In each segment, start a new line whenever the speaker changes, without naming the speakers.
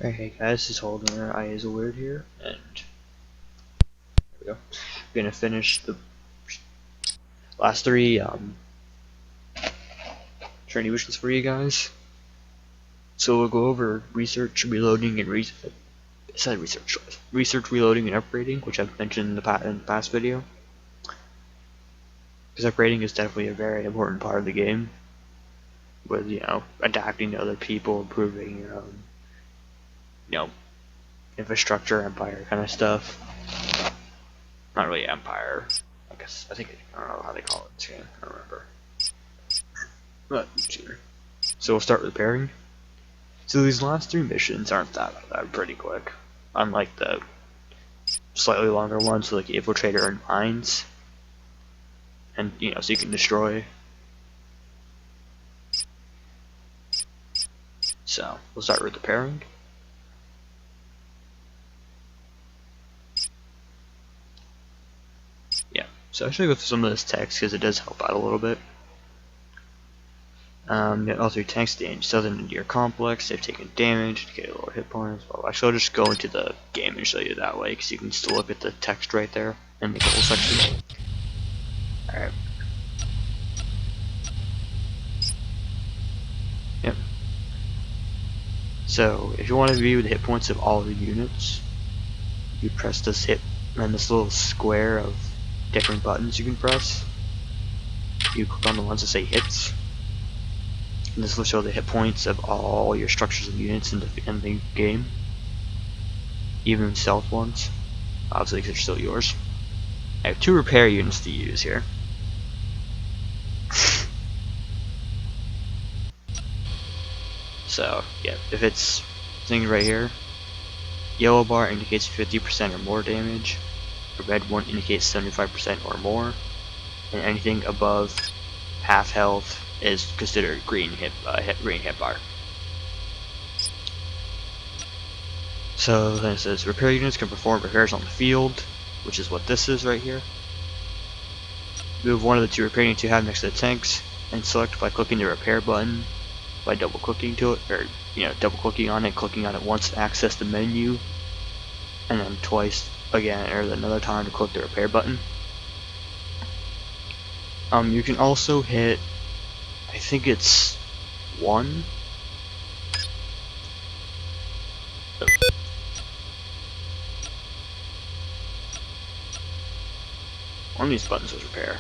Alright, hey guys, this is Holden, I is weird here, and there we go. We're gonna finish the last three training missions for you guys. So we'll go over research, reloading, and research, reloading, and upgrading, which I've mentioned in the past video. Because upgrading is definitely a very important part of the game, with adapting to other people, improving your own, infrastructure, empire kind of stuff. Not really empire. I don't know how they call it. Yeah, I don't remember. But so we'll start repairing. So these last three missions aren't that pretty quick, unlike the slightly longer ones like Infiltrator and Mines, and so you can destroy. So we'll start with repairing. Yeah. So I'll show you with some of this text because it does help out a little bit. All three tanks damage southern into your complex. They've taken damage to get lower hit points. Well, actually, I'll just go into the game and show you that way because you can still look at the text right there in the goal section. Alright. Yep. So, if you want to view the hit points of all the units, you press this hit and this little square of different buttons you can press. You click on the ones that say hits. And this will show the hit points of all your structures and units in the game, even stealth ones, obviously because they're still yours. I have two repair units to use here. So yeah, if it's thing right here, yellow bar indicates 50% or more damage, the red one indicates 75% or more, and anything above half health is considered green hit bar. So then it says repair units can perform repairs on the field, which is what this is right here. Move one of the two repair units you have next to the tanks, and select by clicking the repair button by double clicking to it, or double clicking on it, clicking on it once to access the menu, and then twice again or another time to click the repair button. You can also hit, I think it's 1. One of these buttons is repair.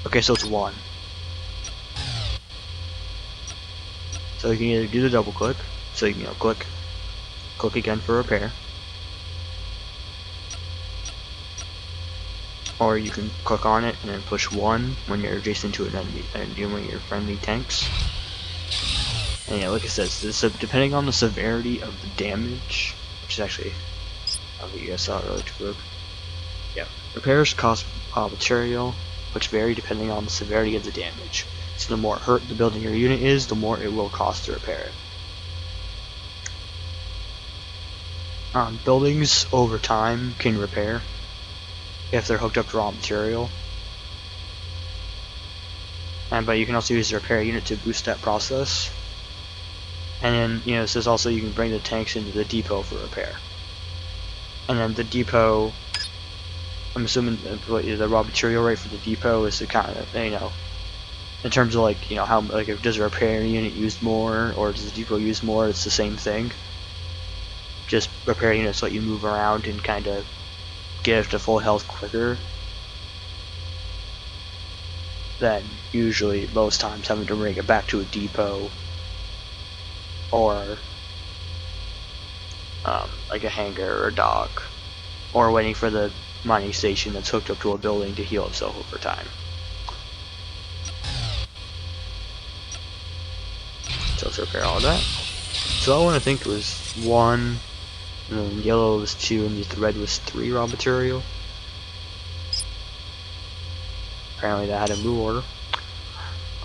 Okay, so it's 1. So you can either do the double click, so you can click again for repair, or you can click on it and then push 1 when you're adjacent to an enemy and doing your friendly tanks. And yeah, like I said, depending on the severity of the damage, which is actually, I don't think you guys saw it earlier too quick. Yeah, repairs cost material, which vary depending on the severity of the damage. So the more hurt the building or unit is, the more it will cost to repair it. Buildings over time can repair if they're hooked up to raw material, but you can also use the repair unit to boost that process. And then it says also you can bring the tanks into the depot for repair. And then the depot, I'm assuming the raw material rate for the depot is the kind of in terms of how if does a repair unit use more or does the depot use more, it's the same thing. Just repair units let you move around and kind of get to full health quicker than usually most times having to bring it back to a depot or like a hangar or a dock, or waiting for the mining station that's hooked up to a building to heal itself over time. So let's repair all of that. So that one I think was 1, and then yellow was 2, and the red was 3 raw material. Apparently that had a move order.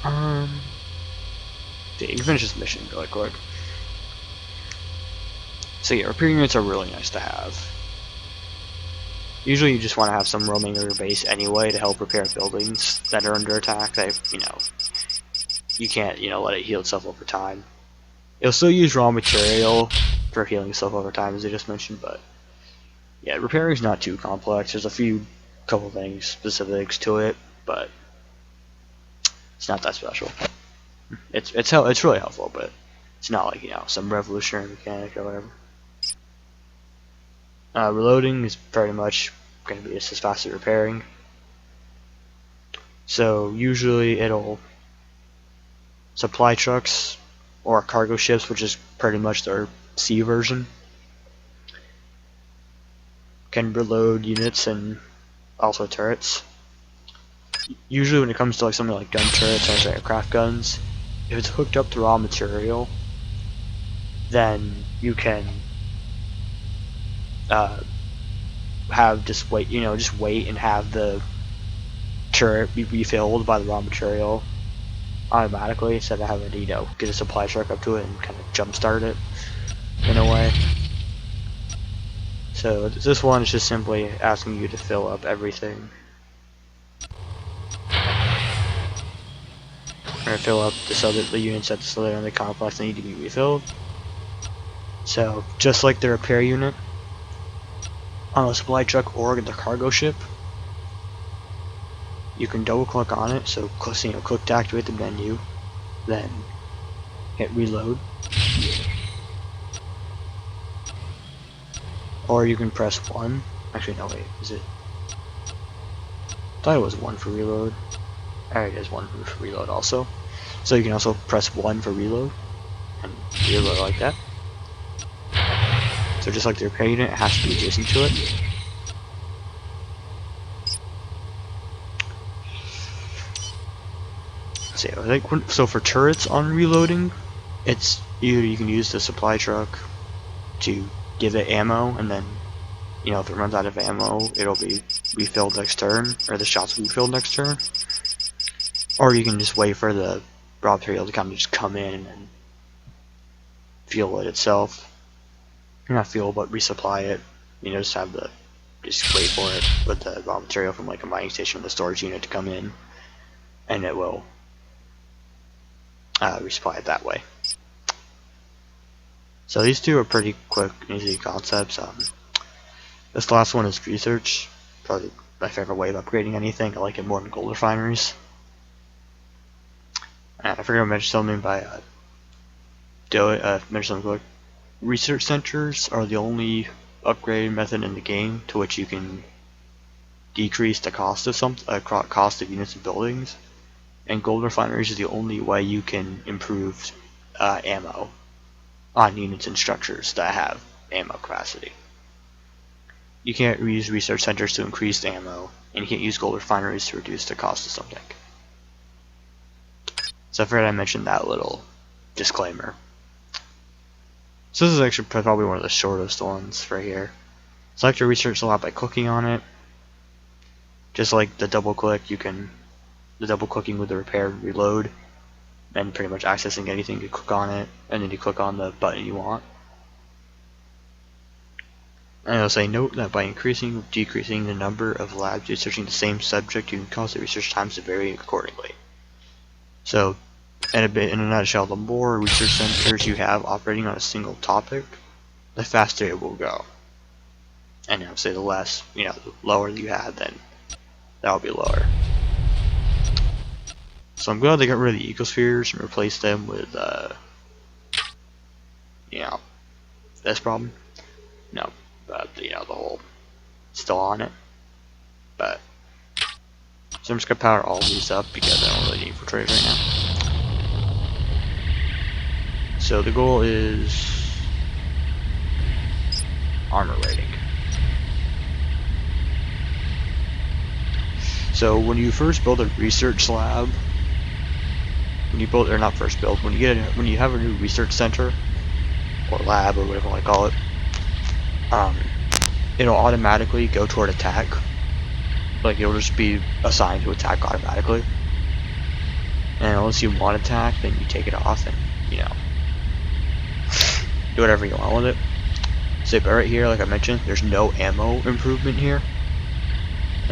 Yeah, you can finish this mission really quick. So yeah, repair units are really nice to have. Usually you just want to have some roaming over your base anyway to help repair buildings that are under attack that, you can't, let it heal itself over time. It'll still use raw material for healing itself over time, as I just mentioned, but yeah, repairing is not too complex. There's a couple things, specifics to it, but it's not that special. It's really helpful, but it's not like, some revolutionary mechanic or whatever. Reloading is pretty much going to be just as fast as repairing. So usually it'll supply trucks or cargo ships, which is pretty much their sea version, can reload units and also turrets. Usually when it comes to like something like gun turrets or aircraft guns, if it's hooked up to raw material, then you can have just wait and have the turret be refilled by the raw material automatically instead of having to get a supply truck up to it and kind of jumpstart it in a way. So this one is just simply asking you to fill up everything. Or fill up the units at the civilian in the complex that need to be refilled. So just like the repair unit on a supply truck or the cargo ship, you can double click on it. So click to activate the menu, then hit reload, or you can press 1. Actually, no, wait, is it? I thought it was 1 for reload. Alright, it is 1 for reload also. So you can also press 1 for reload and reload like that. So just like the repair unit, it has to be adjacent to it. So for turrets on reloading, it's you can use the supply truck to give it ammo, and then if it runs out of ammo, it'll be refilled next turn, or the shots will be refilled next turn. Or you can just wait for the raw material to kind of just come in and fuel it itself. Not fuel, but resupply it. Just wait for it with the raw material from like a mining station or the storage unit to come in, and it will resupply it that way. So these two are pretty quick and easy concepts. This last one is research. Probably my favorite way of upgrading anything. I like it more than gold refineries. And I forgot to mention something by mention something like research centers are the only upgrade method in the game to which you can decrease the cost of cost of units and buildings. And gold refineries is the only way you can improve ammo on units and structures that have ammo capacity. You can't use research centers to increase ammo, and you can't use gold refineries to reduce the cost of something. So I figured I mentioned that little disclaimer. So this is actually probably one of the shortest ones right here. Select your research slot by clicking on it. Just like the double click, the double clicking with the repair and reload, and pretty much accessing anything, you click on it, and then you click on the button you want. And it'll say, note that by increasing or decreasing the number of labs researching the same subject, you can cause the research times to vary accordingly. So, in a nutshell, the more research centers you have operating on a single topic, the faster it will go. And say the less, the lower you have, then that'll be lower. So I'm glad they got rid of the ecospheres and replaced them with, this problem. No, but the whole still on it. But so I'm just gonna power all these up because I don't really need infiltrators right now. So the goal is armor rating. So when you first build a research lab, when you have a new research center or lab or whatever you want to call it, it'll automatically go toward attack. Like it'll just be assigned to attack automatically. And unless you want attack, then you take it off and do whatever you want with it. So but right here, like I mentioned, there's no ammo improvement here.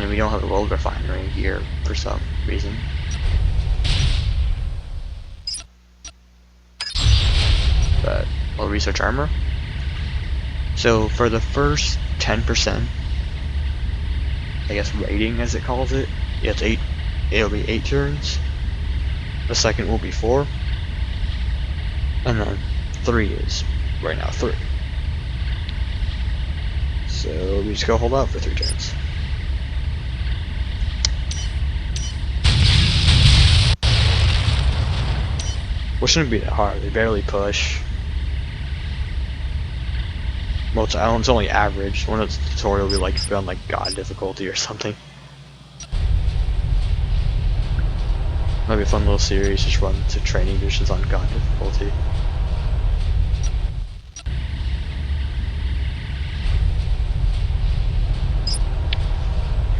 And we don't have a gold refinery here for some reason. But we'll research armor. So for the first 10%, I guess rating as it calls it, it's 8. It'll be 8 turns. The second will be 4. And then 3 is right now 3. So we just go hold out for 3 turns. Which shouldn't be that hard. They barely push. Most islands only average. One of the tutorial will be like on like God difficulty or something. Might be a fun little series. Just run to training missions on God difficulty.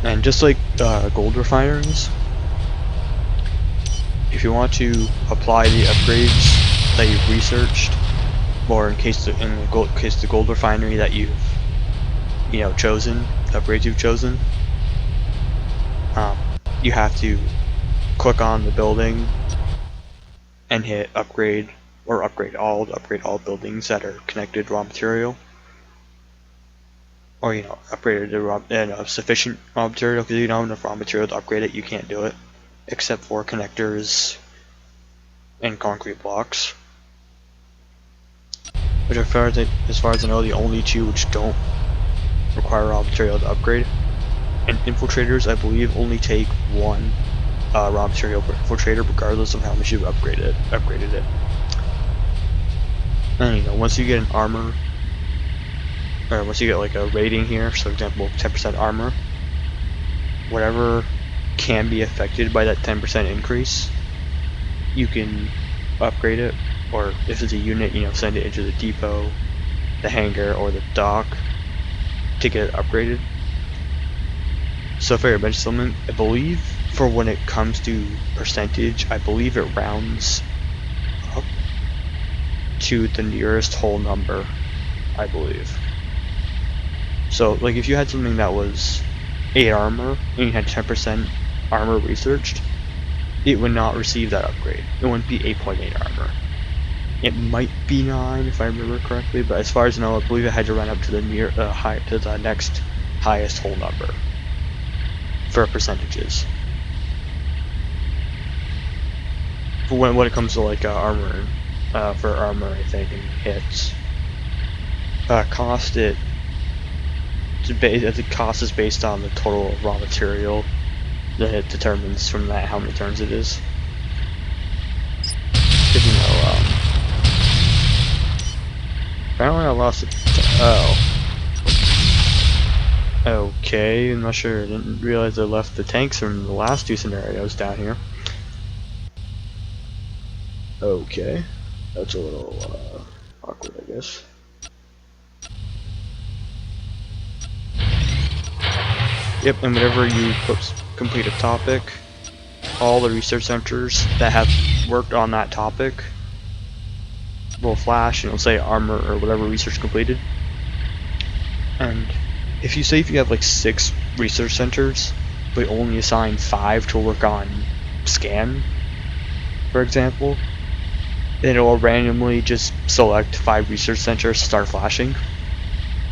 And just like gold refineries, if you want to apply the upgrades that you've researched, or in case the gold refinery that you've chosen, upgrades you've chosen, you have to click on the building and hit upgrade or upgrade all to upgrade all buildings that are connected to raw material, or upgrade to sufficient raw material, because if you don't have enough raw material to upgrade it, you can't do it, except for connectors and concrete blocks, which as far as I know, the only two which don't require raw material to upgrade. And infiltrators, I believe, only take 1 raw material per infiltrator, regardless of how much you've upgraded it. And once you get an armor, or once you get like a rating here, so for example 10% armor, whatever can be affected by that 10% increase, you can upgrade it, or if it's a unit, send it into the depot, the hangar, or the dock to get it upgraded. So for your bench settlement, I believe for when it comes to percentage, I believe it rounds up to the nearest whole number, I believe. So like if you had something that was 8 armor and you had 10% armor researched, it would not receive that upgrade. It wouldn't be 8.8 armor. It might be 9 if I remember correctly, but as far as I know, I believe it had to run up to the the next highest whole number for percentages. For when it comes to like armor, for armor, I think, and hits, cost it. The cost is based on the total raw material that it determines from that how many turns it is. Because apparently I lost it. Oh. Okay, I'm not sure. I didn't realize I left the tanks from the last 2 scenarios down here. Okay, that's a little awkward, I guess. Yep, and whenever you complete a topic, all the research centers that have worked on that topic will flash and it'll say armor or whatever research completed. And if you have like 6 research centers, but only assign 5 to work on scan, for example, then it will randomly just select 5 research centers, start flashing,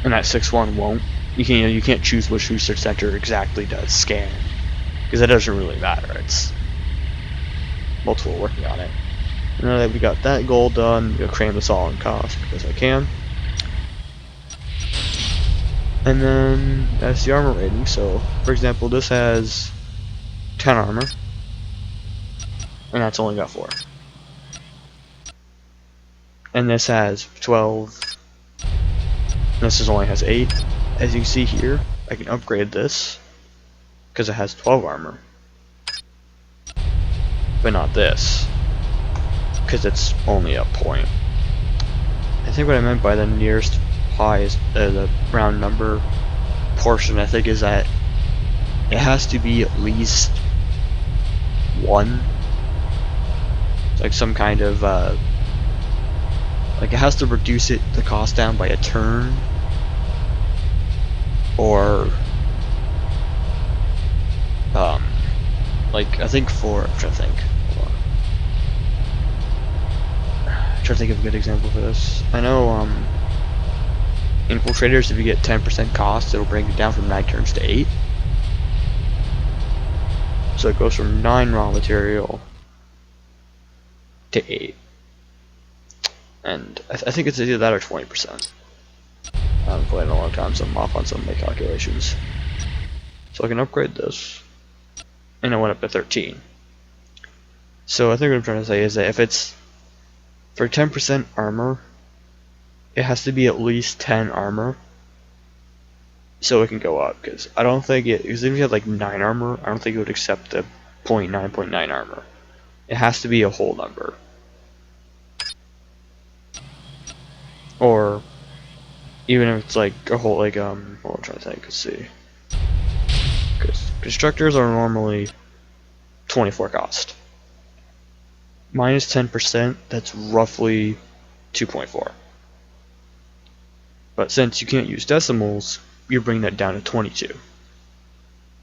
and that 6th one won't. You can't choose which research center exactly does scan, because that doesn't really matter. It's multiple working on it. And now that we got that goal done, we'll cram this all in cost because I can. And then that's the armor rating. So, for example, this has 10 armor, and that's only got 4. And this has 12. And this only has 8. As you can see here, I can upgrade this because it has 12 armor, but not this because it's only a point. I think what I meant by the nearest highest, the round number portion, I think, is that it has to be at least 1. It's like some kind of like it has to reduce the cost down by a turn, or like I think I'm trying to think. Hold on. I'm trying to think of a good example for this. I know infiltrators, if you get 10% cost, it'll bring it down from 9 turns to 8. So it goes from 9 raw material to 8. And I think it's either that or 20%. I haven't played in a long time, so I'm off on some of my calculations. So I can upgrade this, and I went up to 13. So I think what I'm trying to say is that if it's for 10% armor, it has to be at least 10 armor, so it can go up. Because I don't think because if you had like 9 armor, I don't think it would accept the 0.9 armor. It has to be a whole number, or even if it's like a whole well, I'm trying to think. Let's see. Because constructors are normally 24 cost. Minus 10%, that's roughly 2.4. But since you can't use decimals, you bring that down to 22,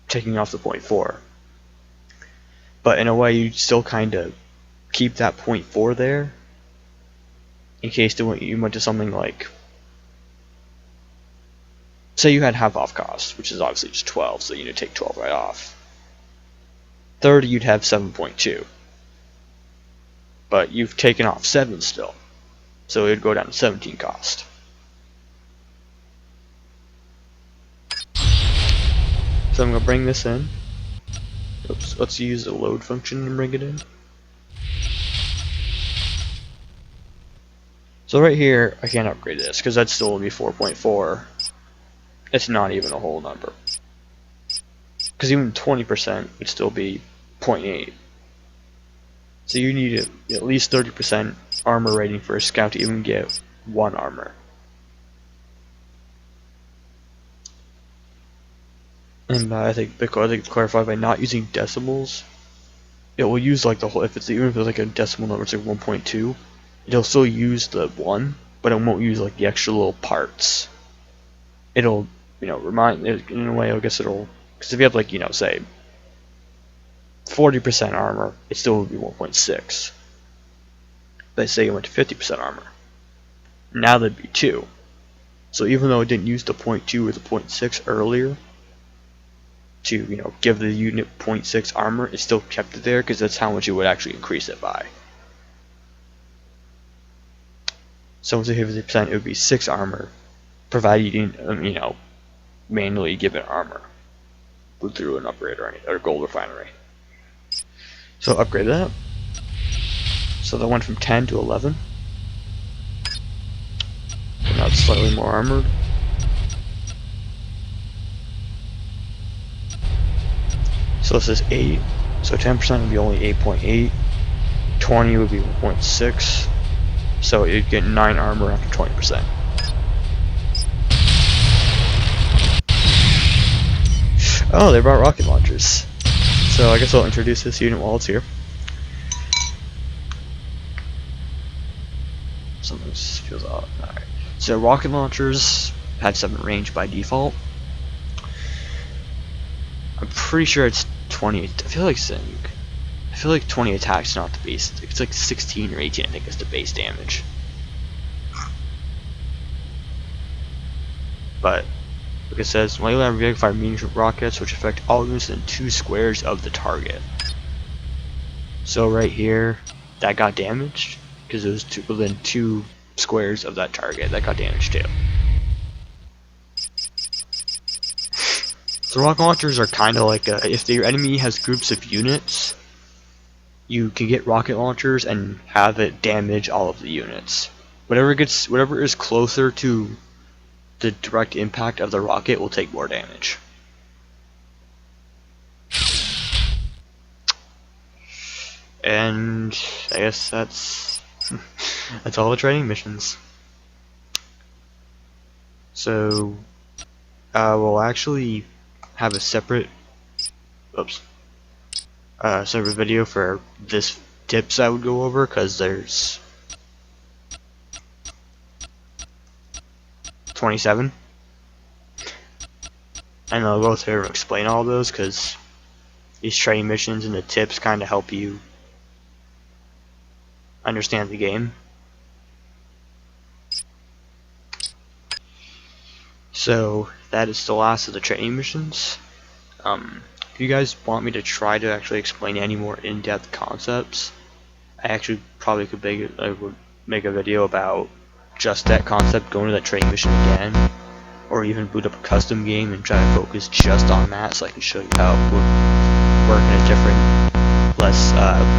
taking off the 0.4. But in a way, you still kind of keep that 0.4 there, in case you went to something like, say you had half off cost, which is obviously just 12, so you need to take 12 right off. 30, you'd have 7.2. But you've taken off 7 still, so it would go down to 17 cost. So I'm going to bring this in. Oops, let's use the load function and bring it in. So right here, I can't upgrade this, because that'd still be 4.4. It's not even a whole number. Because even 20% would still be 0.8. So you need at least 30% armor rating for a scout to even get 1 armor. And I think to clarify, by not using decimals, it will use like the whole, even if it's like a decimal number, it's like 1.2, it'll still use the 1, but it won't use like the extra little parts. It'll, remind, in a way, I guess it'll, because if you have like, say, 40% armor, it still would be 1.6. But say you went to 50% armor, now that'd be 2. So even though it didn't use the 0.2 or the 0.6 earlier to give the unit 0.6 armor, it still kept it there because that's how much it would actually increase it by. So instead of 50%, it would be 6 armor, provided you didn't manually give it armor through an upgrade or gold refinery. So upgrade that. So that went from 10 to 11. And now it's slightly more armored. So this is 8. So 10% would be only 8.8. 20 would be 1.6. So you'd get 9 armor after 20%. Oh, they brought rocket launchers. So I guess I'll introduce this unit while it's here. Something feels odd. Alright. So rocket launchers had 7 range by default. I'm pretty sure it's 20. I feel like 20 attacks, not the base. It's like 16 or 18, I think, is the base damage. But like it says, when you land fire medium rockets, which affect all units in 2 squares of the target. So right here, that got damaged because it was within 2 squares of that target. That got damaged too. So rocket launchers are kind of like if your enemy has groups of units, you can get rocket launchers and have it damage all of the units. Whatever is closer to the direct impact of the rocket will take more damage. And I guess that's all the training missions. So we'll actually have a separate separate video for this tips I would go over, because there's 27, and I'll go through and explain all those, because these training missions and the tips kind of help you understand the game. So that is the last of the training missions. If you guys want me to try to actually explain any more in-depth concepts, I actually probably could make a video about just that concept, going to that training mission again, or even boot up a custom game and try to focus just on that, so I can show you how it would work in a different, less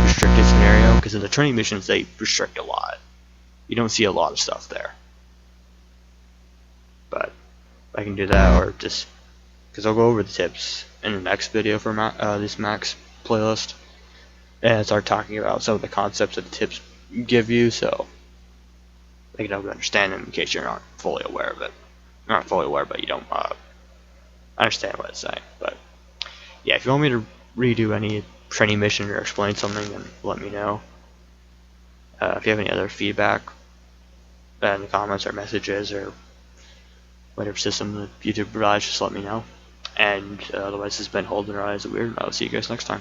restricted scenario. Because in the training missions, they restrict a lot. You don't see a lot of stuff there. But I can do that, or just because I'll go over the tips in the next video for this M.A.X playlist, and start talking about some of the concepts that the tips give you, so they can help you understand them in case you're not fully aware of it. Not fully aware, but you don't understand what it's saying. But yeah, if you want me to redo any training mission or explain something, then let me know. If you have any other feedback in the comments or messages or whatever system the YouTube provides, just let me know. And otherwise, this has been Holding Our Eyes Weird. I'll see you guys next time.